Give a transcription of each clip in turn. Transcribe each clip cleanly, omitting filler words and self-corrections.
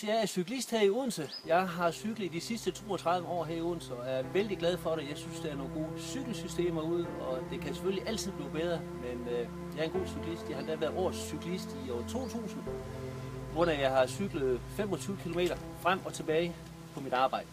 jeg er cyklist her i Odense. Jeg har cyklet de sidste 32 år her i Odense, og er vældig glad for det. Jeg synes, der er nogle gode cykelsystemer ude, og det kan selvfølgelig altid blive bedre, men jeg er en god cyklist. Jeg har da været årets cyklist i år 2000, hvor jeg har cyklet 25 km frem og tilbage på mit arbejde.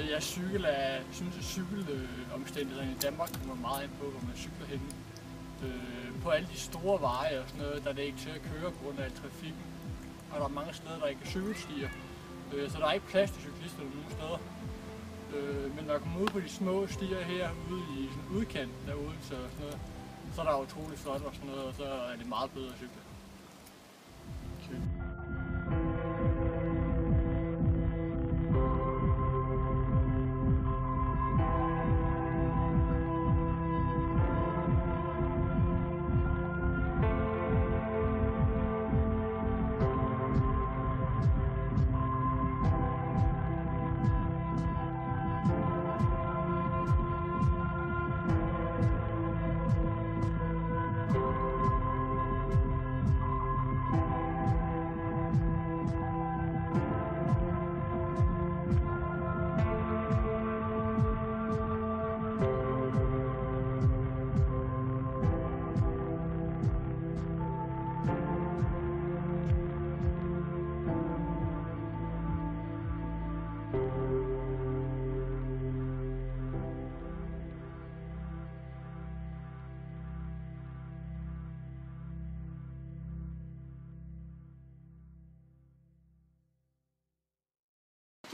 Jeg synes, at cykelomstændighederne i Danmark kommer meget ind på, hvor man cykler henne. På alle de store veje og sådan noget, der er det ikke til at køre på grund af trafikken. Og der er mange steder, der ikke er cykelstier. Så der er ikke plads til cyklister nogen steder. Men når jeg kommer ud på de små stier herude i sådan udkant derude, så er der utrolig flot og sådan noget, og så er det meget bedre at cykle. Okay.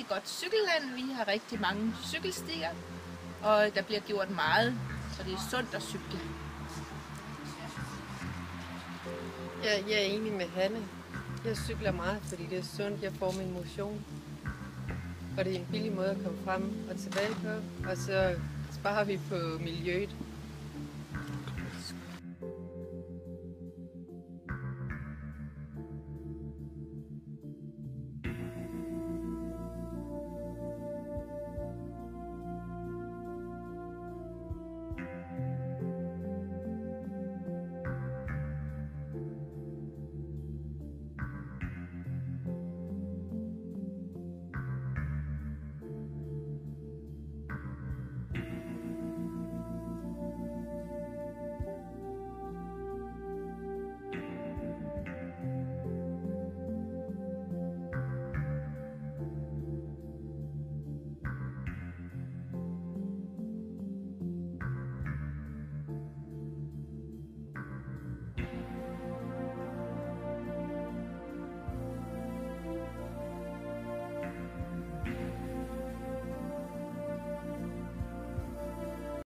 rigtig godt cykelland. Vi har rigtig mange cykelstier, og der bliver gjort meget, så det er sundt at cykle. Jeg er enig med Hanne. Jeg cykler meget, fordi det er sundt. Jeg får min motion. Og det er en billig måde at komme frem og tilbage på. Og så sparer vi på miljøet.